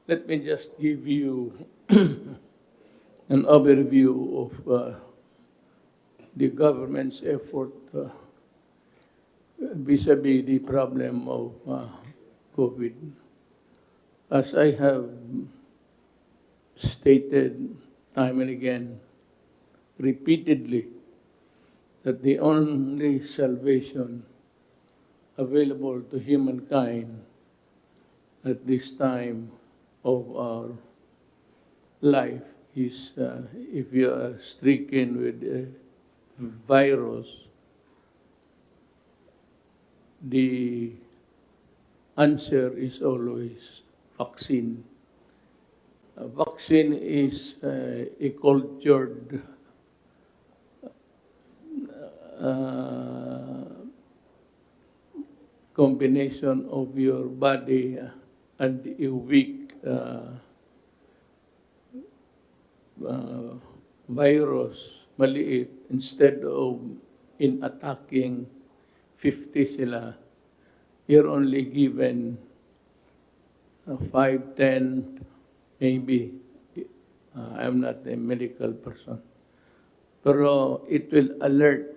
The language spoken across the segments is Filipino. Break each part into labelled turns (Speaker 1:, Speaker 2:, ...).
Speaker 1: Let me just give you an overview of the government's effort vis-a-vis the problem of COVID. As I have stated time and again, repeatedly, that the only salvation available to humankind at this time of our life is if you are stricken with a virus, the answer is always vaccine. A vaccine is a cultured combination of your body and a weak virus, maliit, instead of in attacking 50 sila, you're only given 5, 10, maybe. I'm not a medical person. Pero it will alert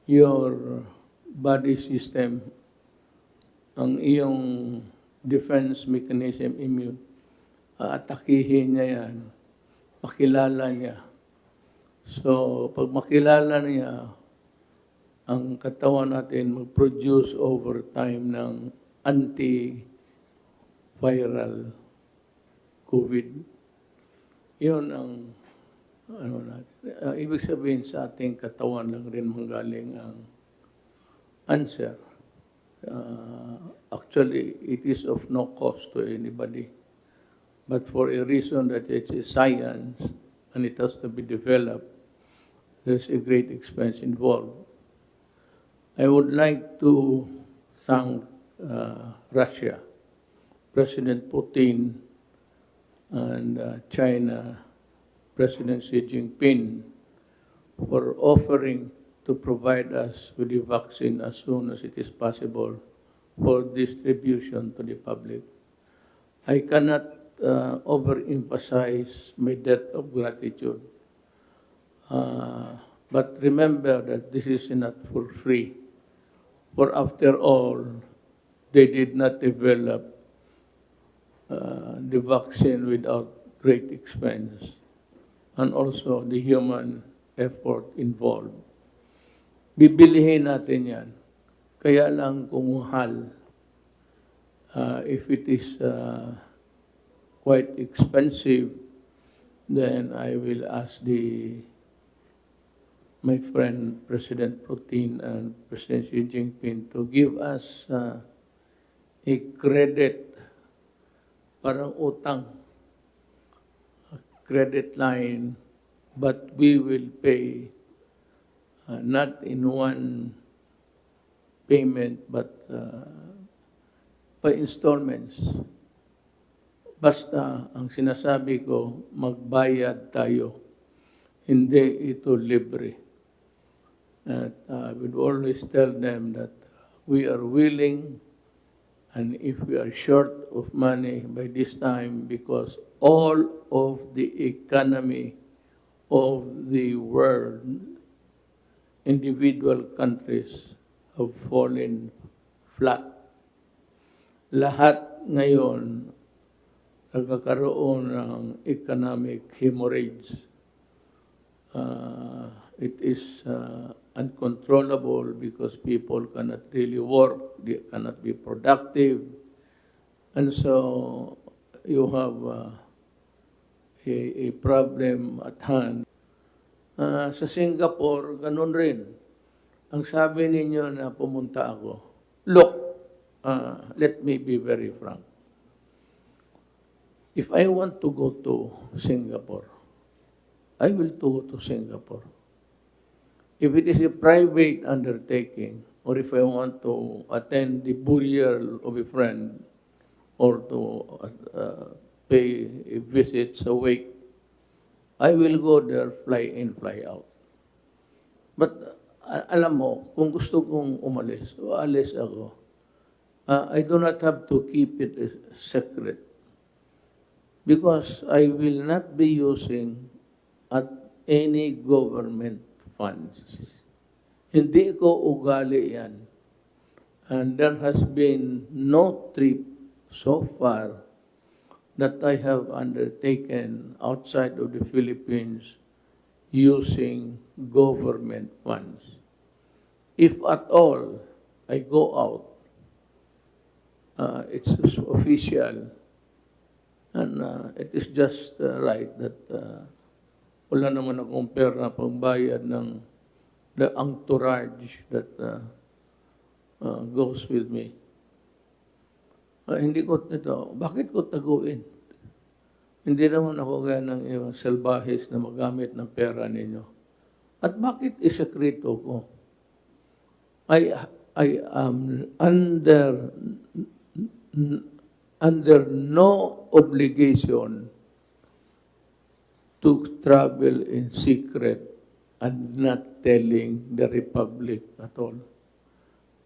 Speaker 1: your body system, ang iyong defense mechanism, immune, atakihin niya yan, makilala niya. So, pag makilala niya, ang katawan natin mag-produce over time ng anti-viral COVID. Yun ang ibig sabihin sa ating katawan lang rin manggaling ang answer. Actually, it is of no cost to anybody. But for a reason that it's a science and it has to be developed, there's a great expense involved. I would like to thank Russia, President Putin, and China, President Xi Jinping, for offering to provide us with the vaccine as soon as it is possible for distribution to the public. I cannot overemphasize my debt of gratitude. But remember that this is not for free. For after all, they did not develop the vaccine without great expense, and also the human effort involved. Bibilihin natin yan. Kaya lang kung mahal, if it is quite expensive, then I will ask my friend President Putin and President Xi Jinping to give us a credit, parang utang, a credit line, but we will pay not in one payment, but by installments. Basta, ang sinasabi ko, magbayad tayo. Hindi ito libre. And I would always tell them that we are willing, and if we are short of money by this time, because all of the economy of the world, individual countries have fallen flat. Lahat ngayon nagkakaroon ng economic hemorrhage. It is uncontrollable because people cannot really work, they cannot be productive. And so you have a problem at hand. Sa Singapore, ganun rin. Ang sabi ninyo na pumunta ako, look, let me be very frank. If I want to go to Singapore, I will go to Singapore. If it is a private undertaking, or if I want to attend the burial of a friend, or to pay a visit sa wake, I will go there, fly in, fly out. But alam mo, kung gusto kong umalis, alis ako. I do not have to keep it a secret. because I will not be using at any government funds. Hindi ko ugali yan. And there has been no trip so far that I have undertaken outside of the Philippines using government funds. If at all I go out, it's official, and it is just right that wala naman akong pera pangbayad ng the entourage that goes with me. Hindi ko ito, bakit ko taguin? Hindi naman ako gaya ng ibang salbahis na magamit ng pera ninyo. At bakit isekreto ko? I am under no obligation to travel in secret and not telling the Republic at all.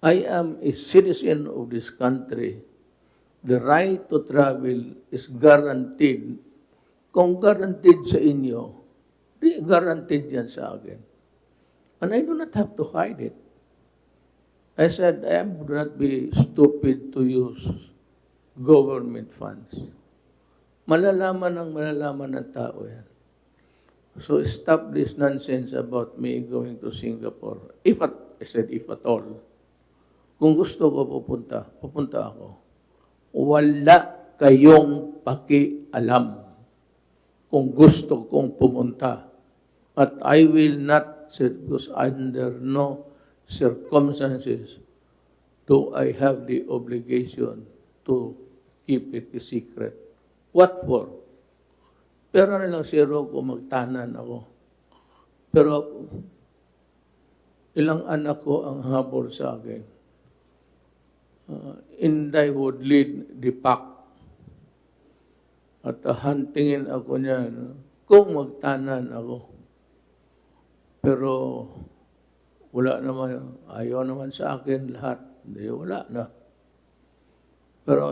Speaker 1: I am a citizen of this country. The right to travel is guaranteed. Kung guaranteed sa inyo, di guaranteed yan sa akin. And I do not have to hide it. I said, I would not be stupid to use government funds. Malalaman ng tao yan. So stop this nonsense about me going to Singapore. I said, if at all. Kung gusto ko pupunta ako. Wala kayong pakialam kung gusto kong pumunta. But I will not, because under no circumstances do I have the obligation to keep it a secret. What for? Pero nilang zero ko magtanan ako. Pero ilang anak ko ang habol sa akin. Inday would lead the pack. At huntingin ako niyan kung magtanan ako. Pero wala naman, ayaw naman sa akin lahat. Hindi, wala na. Pero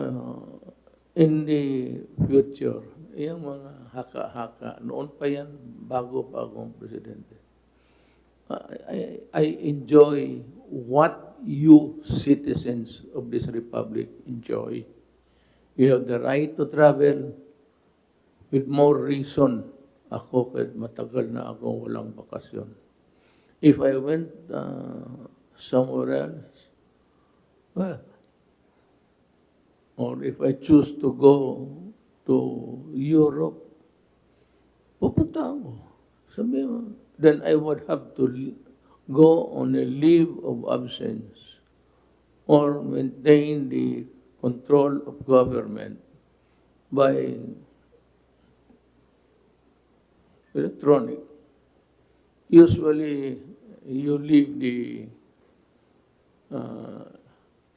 Speaker 1: in the future, yung mga haka-haka, noon pa yan, bago pa akong presidente. I enjoy what you citizens of this republic enjoy. You have the right to travel with more reason. Ako, kahit matagal na ako walang bakasyon. If I went somewhere else, well, or if I choose to go to Europe, pupunta ako. Sabi mo, then I would have to go on a leave of absence or maintain the control of government by electronic. Usually, you leave the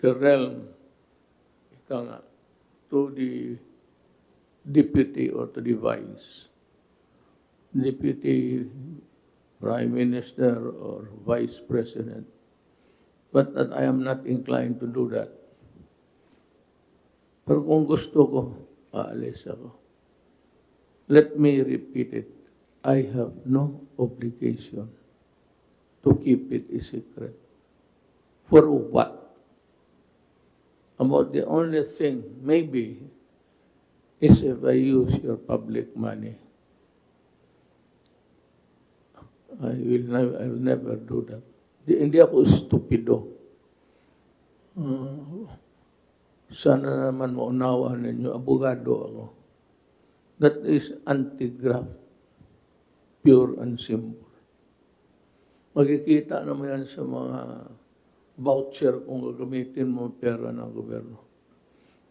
Speaker 1: realm to the deputy or to the vice. Deputy Prime Minister or Vice President. But that I am not inclined to do that. Pero kung gusto ko, aalis ako. Let me repeat it. I have no obligation to keep it a secret. For what? About the only thing, maybe, is if I use your public money. I will never do that. Hindi ako stupido. Sana naman maunawa ninyo, abogado ako. That is anti-graft. Pure and simple. Magkikita naman yan sa mga voucher kung gagamitin mo pera ng gobyerno.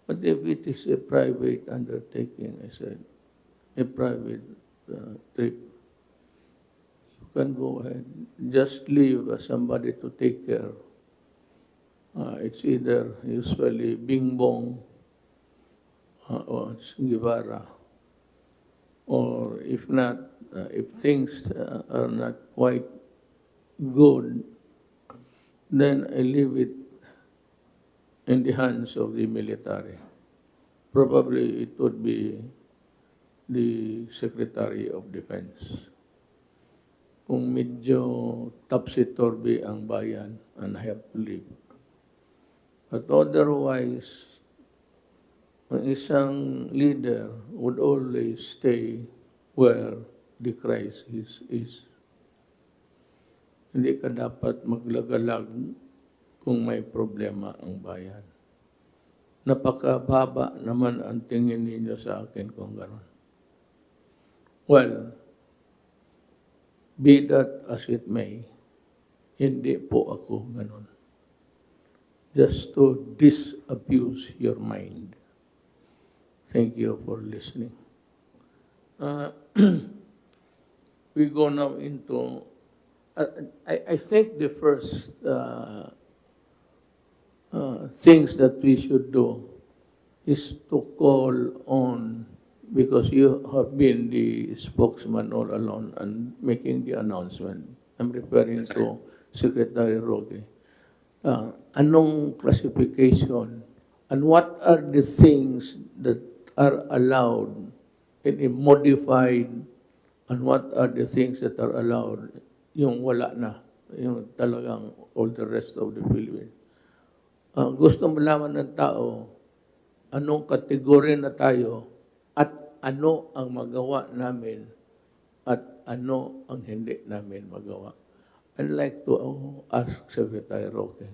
Speaker 1: But if it is a private undertaking, I said, a private trip, you can go ahead. Just leave somebody to take care. It's either usually Bing Bong or Guevara. Or if not, if things are not quite good, then I leave it in the hands of the military. Probably it would be the Secretary of Defense. Kung medyo topsy-turvy ang bayan, and I have to leave. But otherwise, ang isang leader would always stay where the crisis is. Hindi ka dapat maglagalag kung may problema ang bayan. Napakababa naman ang tingin ninyo sa akin kung gano'n. Well, be that as it may, hindi po ako gano'n. Just to disabuse your mind. Thank you for listening. We go now into, I think the first things that we should do is to call on, because you have been the spokesman all along and making the announcement. I'm referring to Secretary Roque. Anong classification and what are the things that are allowed in a modified, and what are the things that are allowed yung wala na, yung talagang all the rest of the Philippines. Gusto malaman ng tao anong kategorya na tayo at ano ang magawa namin at ano ang hindi namin magawa. I'd like to ask Secretary Roque.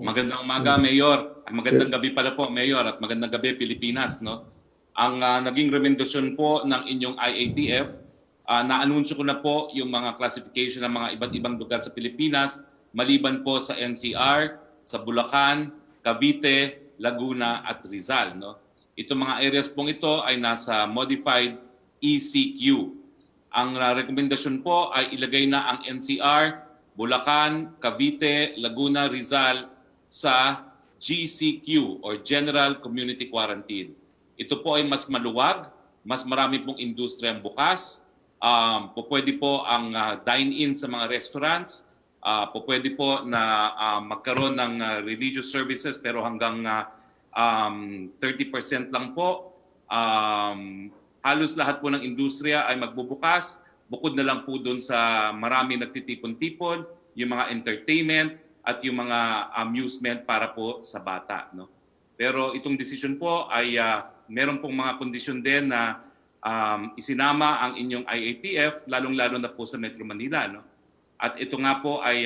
Speaker 2: Magandang umaga, Mayor. Magandang gabi pala po, Mayor, at magandang gabi, Pilipinas. No? Ang naging rekomendasyon po ng inyong IATF, na-anunsyo ko na po yung mga classification ng mga iba't ibang lugar sa Pilipinas, maliban po sa NCR, sa Bulacan, Cavite, Laguna at Rizal. No? Itong mga areas pong ito ay nasa modified ECQ. Ang rekomendasyon po ay ilagay na ang NCR, Bulacan, Cavite, Laguna, Rizal sa GCQ or General Community Quarantine. Ito po ay mas maluwag, mas marami pong industriyang bukas, pwede po ang dine-in sa mga restaurants, pwede po na magkaroon ng religious services pero hanggang 30% lang po. Halos lahat po ng industriya ay magbubukas. Bukod na lang po doon sa marami nagtitipon-tipon, yung mga entertainment at yung mga amusement para po sa bata. No? Pero itong decision po ay meron pong mga kondisyon din na isinama ang inyong IATF, lalong-lalo na po sa Metro Manila. No? At ito nga po ay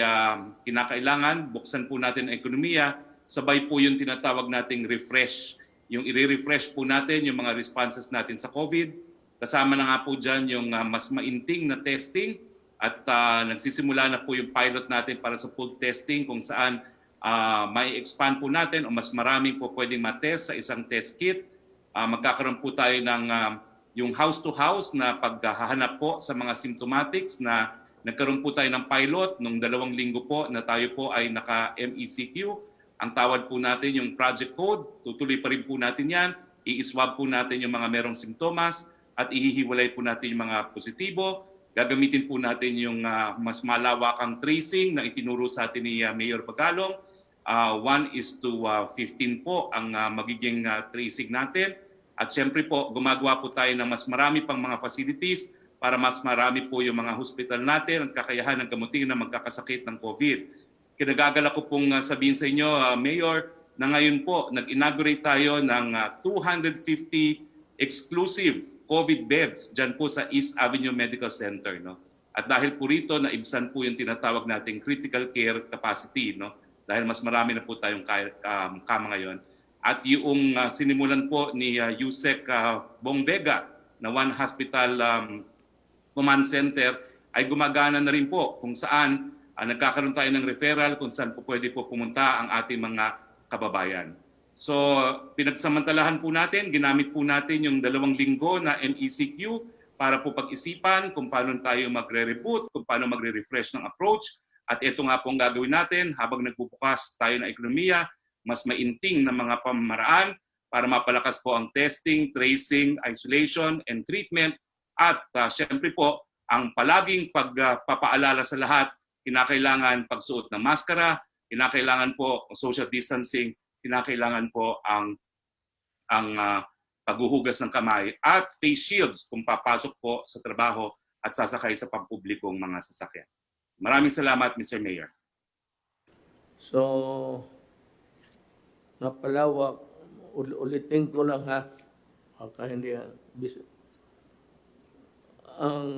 Speaker 2: kinakailangan, buksan po natin ang ekonomiya, sabay po yung tinatawag nating refresh. Yung i-refresh po natin yung mga responses natin sa COVID. Kasama na nga po dyan yung mas mainting na testing at nagsisimula na po yung pilot natin para sa food testing kung saan may expand po natin o mas marami po pwedeng matest sa isang test kit. Magkakaroon po tayo ng yung house-to-house na paghahanap po sa mga symptomatics na nagkaroon po tayo ng pilot nung 2 linggo po na tayo po ay naka-MECQ. Ang tawag po natin yung project code, tutuloy pa rin po natin yan. I-swab po natin yung mga merong simptomas at ihihiwalay po natin yung mga positibo. Gagamitin po natin yung mas malawakang tracing na itinuro sa atin ni Mayor Pagalong. 1:15 po ang magiging tracing natin. At syempre po, gumagawa po tayo ng mas marami pang mga facilities para mas marami po yung mga hospital natin at kakayahan ng gamutin na magkakasakit ng COVID. Kinagagala ko pong sabihin sa inyo, Mayor, na ngayon po nag-inaugurate tayo ng 250 exclusive COVID beds dyan po sa East Avenue Medical Center. No? At dahil po rito, naibsan po yung tinatawag nating critical care capacity. No? Dahil mas marami na po tayong kama ngayon. At yung sinimulan po ni Yusek Bong Vega na One Hospital Command Center ay gumagana na rin po kung saan nagkakaroon tayo ng referral kung saan po pwede po pumunta ang ating mga kababayan. So pinagsamantalahan po natin, ginamit po natin yung 2 linggo na MECQ para po pag-isipan kung paano tayo magre-reboot, kung paano magre-refresh ng approach. At ito nga po ang gagawin natin habang nagbubukas tayo ng ekonomiya, mas mainting na mga pamamaraan para mapalakas po ang testing, tracing, isolation, and treatment. At syempre po, ang palaging pagpapaalala sa lahat, kinakailangan pagsuot ng maskara, kinakailangan po social distancing, kinakailangan po ang paghuhugas ng kamay, at face shields kung papasok po sa trabaho at sasakay sa pampublikong mga sasakyan. Maraming salamat, Mr. Mayor.
Speaker 1: So, napalawak, ulitin ko lang ha, baka hindi, ang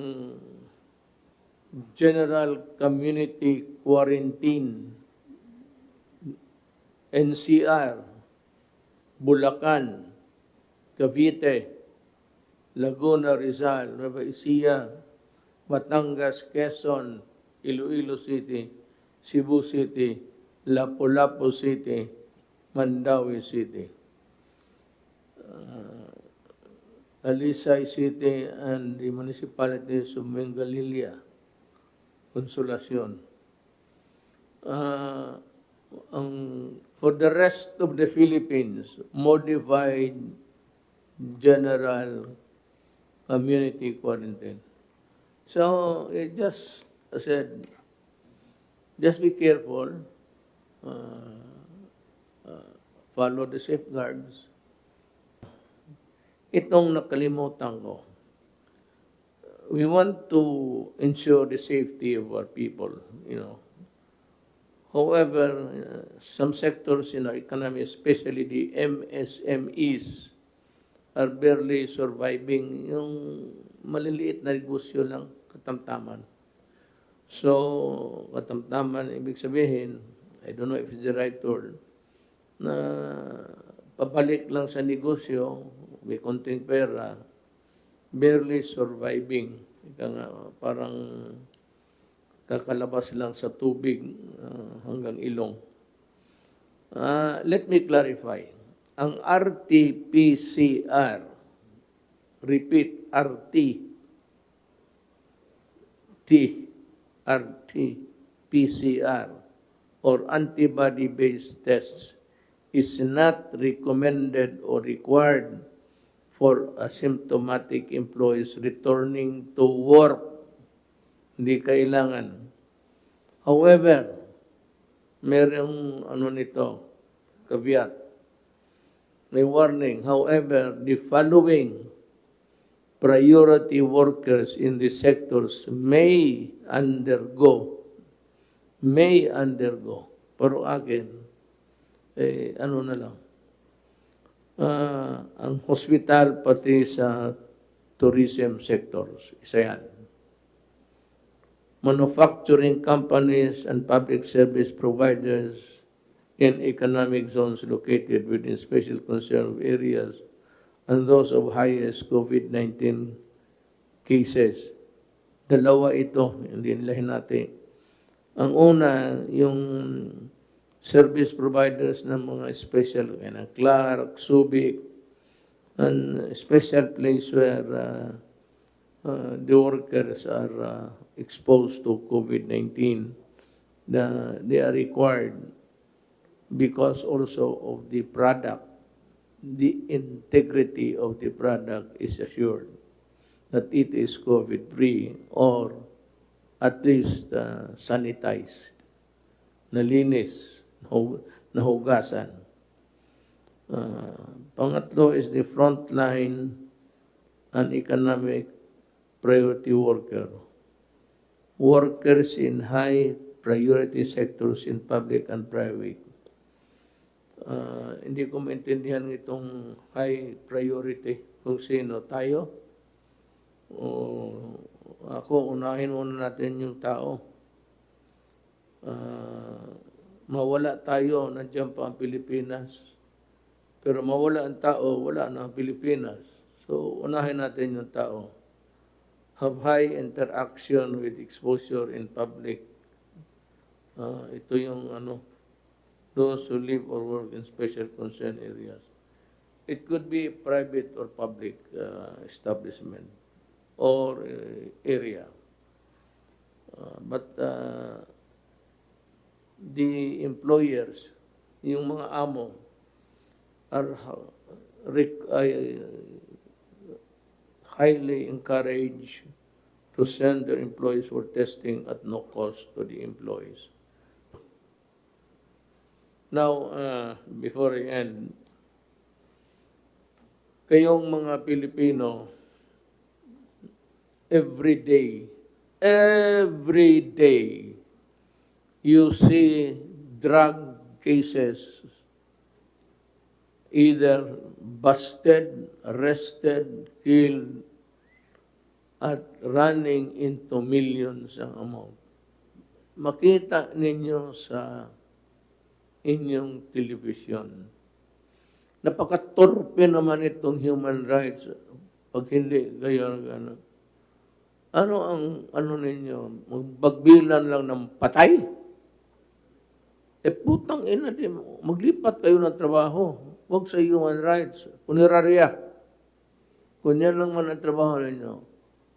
Speaker 1: General Community Quarantine, NCR, Bulacan, Cavite, Laguna, Rizal, Nueva Ecija, Batangas, Quezon, Iloilo City, Cebu City, Lapu-Lapu City, Mandawi City, Talisay City, and the municipalities of Mengalilia, Consolacion. For the rest of the Philippines, modified general community quarantine. So, it just said, just be careful, follow the safeguards. Itong nakalimutan ko, we want to ensure the safety of our people, you know. However, some sectors in our economy, especially the MSMEs, are barely surviving. Yung maliliit na negosyo lang, katamtaman. So, katamtaman, ibig sabihin, I don't know if it's the right word, na pabalik lang sa negosyo, may konting pera, barely surviving. Ika nga, parang kakalabas lang sa tubig hanggang ilong. Let me clarify. Ang RT-PCR, repeat, RT-PCR, or antibody-based tests is not recommended or required for asymptomatic employees returning to work. Hindi kailangan. However, merong caveat. May warning. However, the following priority workers in the sectors may undergo. Pero akin, na lang. Ang hospital pati sa tourism sectors. Isa yan. Manufacturing companies and public service providers in economic zones located within special concern areas and those of highest COVID-19 cases. Dalawa ito, hindi nila hinati. Ang una, yung service providers ng mga special, Clark, Subic, and special place where the workers are exposed to COVID-19, they are required because also of the product, the integrity of the product is assured that it is COVID-free or at least sanitized, nalinis, nahugasan. Pangatlo is the frontline and economic priority workers in high priority sectors in public and private. Hindi ko maintindihan itong high priority kung sino tayo. Ako, unahin muna natin yung tao. Mawala tayo, nandiyan pa ang Pilipinas. Pero mawala ang tao, wala na ang Pilipinas. So, unahin natin yung tao. Have high interaction with exposure in public. Ito yung those who live or work in special concern areas. It could be private or public establishment or area. But the employers, yung mga amo, are highly encouraged to send their employees for testing at no cost to the employees. Now, before I end, kayong mga Pilipino, every day, you see drug cases either busted, arrested, killed, at running into millions ang amount. Makita ninyo sa inyong television. Napakatorpe naman itong human rights pag hindi kayo ano ninyo, magbagbilan lang ng patay? Putang ina din, maglipat kayo ng trabaho. Huwag sa human rights. Punerarya. Kung yan lang man ang trabaho ninyo.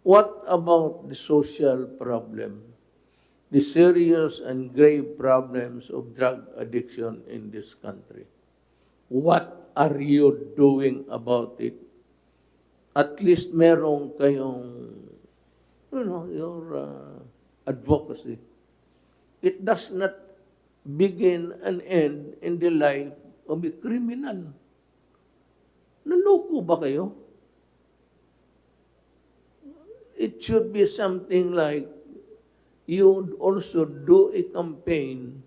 Speaker 1: What about the social problem? The serious and grave problems of drug addiction in this country. What are you doing about it? At least merong kayong, your advocacy. It does not begin and end in the life of a criminal. Naloko ba kayo? It should be something like you would also do a campaign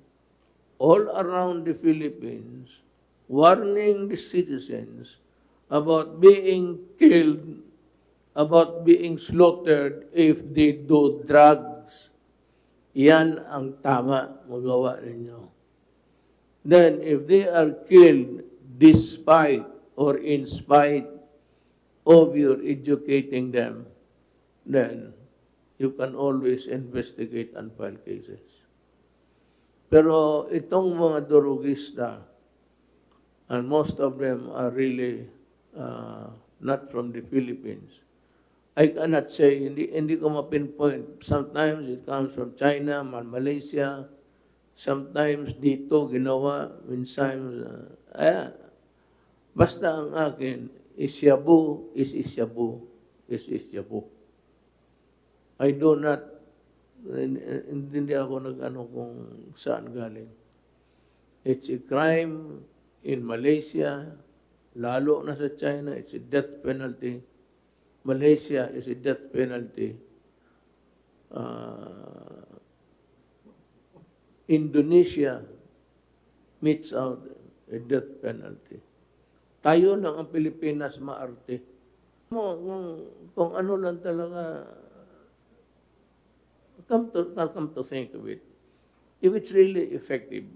Speaker 1: all around the Philippines warning the citizens about being killed, about being slaughtered if they do drugs. Yan ang tama magawa ninyo. Then, if they are killed despite or in spite of your educating them, then you can always investigate and file cases. Pero itong mga durugista, and most of them are really not from the Philippines, I cannot say, hindi ko ma-pinpoint. Sometimes it comes from China, Malaysia, sometimes dito ginawa, minsan, basta ang akin, isyabu, isyabu, isyabu. I do not, hindi ako nag-ano kung saan galing. It's a crime in Malaysia, lalo na sa China, it's a death penalty. Malaysia is a death penalty. Indonesia meets out a death penalty. Tayo lang ang Pilipinas maarte. Kung ano lang talaga, come to think of it, if it's really effective,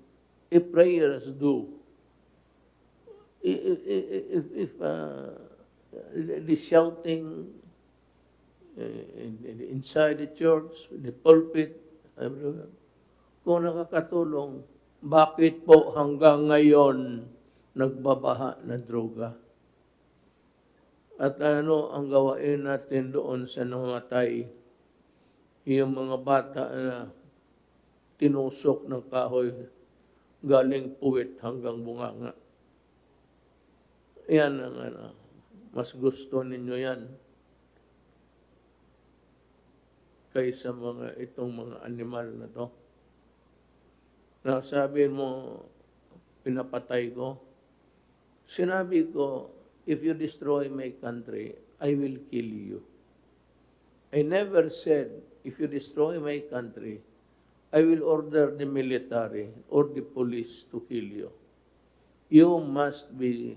Speaker 1: if prayers do, if the shouting inside the church, the pulpit, everywhere, kung nakakatulong, bakit po hanggang ngayon nagbabaha na droga? At ano ang gawain natin doon sa namatay? Yung mga bata na tinusok ng kahoy galing puwit hanggang bunganga. Yan ang mas gusto ninyo yan kaysa itong mga animal na to. Na sabi mo, pinapatay ko. Sinabi ko, if you destroy my country, I will kill you. I never said, if you destroy my country, I will order the military or the police to kill you. You must be,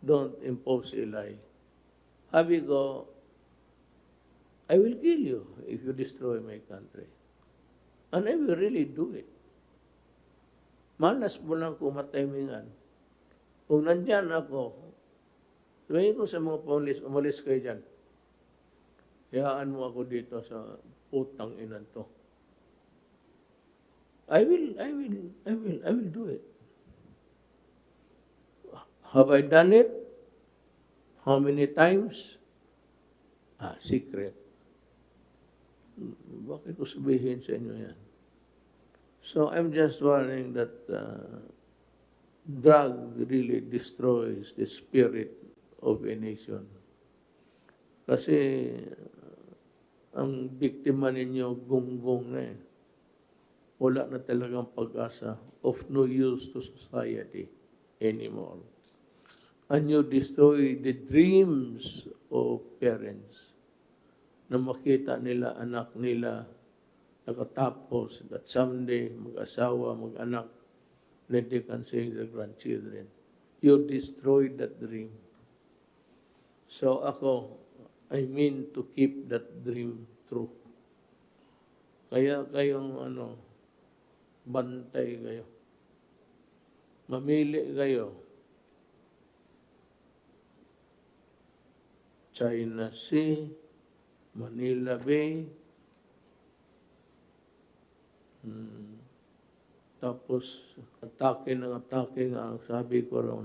Speaker 1: don't impose a lie. Sabi ko, I will kill you if you destroy my country. And I will really do it. Malas mo lang kumatimingan. Kung nandyan ako, sabihin ko sa mga police, umalis kayo dyan. Hayaan mo ako dito sa putang inan to. I will do it. Have I done it? How many times? Secret. Bakit ko sabihin sa inyo yan? So I'm just warning that drug really destroys the spirit of a nation. Kasi ang biktima ninyo gunggong na eh. Wala na talagang pag-asa, of no use to society anymore. and you destroy the dreams of parents na makita nila anak nila nakatapos that someday mag-asawa, mag-anak, that they can see their grandchildren. You destroyed that dream. So ako, I mean to keep that dream true. Kaya kayong bantay kayo. Mamili kayo. China Sea, Manila Bay, tapos atake nga, ang sabi ko raw,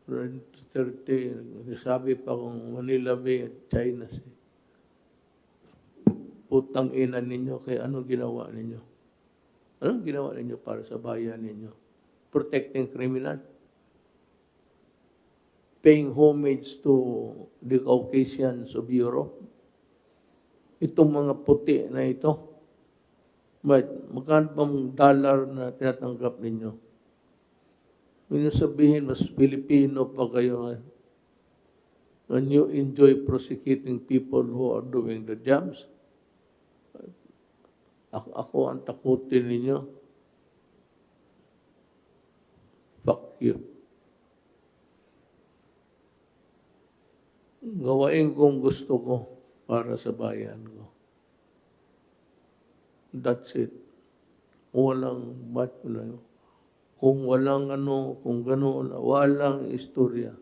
Speaker 1: Duterte, sabi pa kong Manila Bay at China Sea. Putang ina ninyo, kaya ano ginawa ninyo? Anong ginawa ninyo para sa bayan ninyo? Protecting criminal? Paying homage to the Caucasians of Europe? Itong mga puti na ito, magkano bang dollar na tinatanggap ninyo? Minyo sabihin, mas Pilipino pa kayo when you enjoy prosecuting people who are doing the jobs. Ako ang takutin ninyo. Fuck you. Gawain kong gusto ko para sa bayan ko. That's it. Walang kung walang kung gano'n, walang istorya.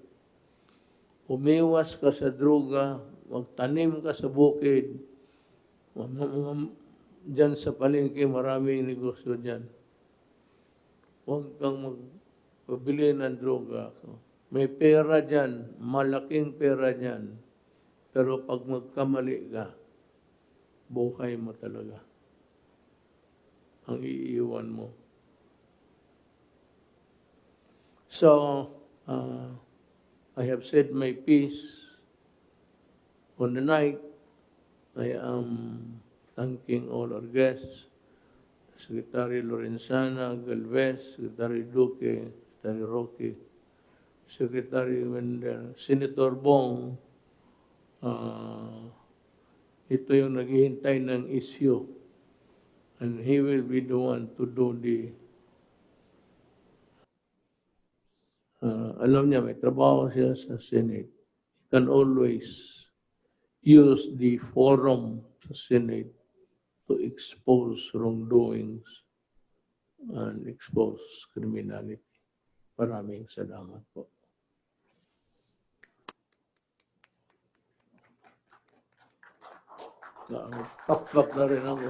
Speaker 1: Umiwas ka sa droga, magtanim ka sa bukid, dyan sa palengke, maraming negosyo dyan. Huwag kang magbili ng droga. May pera dyan, malaking pera dyan. Pero pag magkamali ka, buhay mo talaga. Ang iiwan mo. So, I have said my piece on the night. I am thanking all our guests, Secretary Lorenzana, Galvez, Secretary Duque, Secretary Roque, Secretary Wendell, Senator Bong. Ito yung naghihintay ng issue. And he will be the one to do the alam niya, may trabaho siya sa Senate. He can always use the forum sa Senate to expose wrongdoings and expose criminality. Maraming salamat po. Pakpak na rin ako.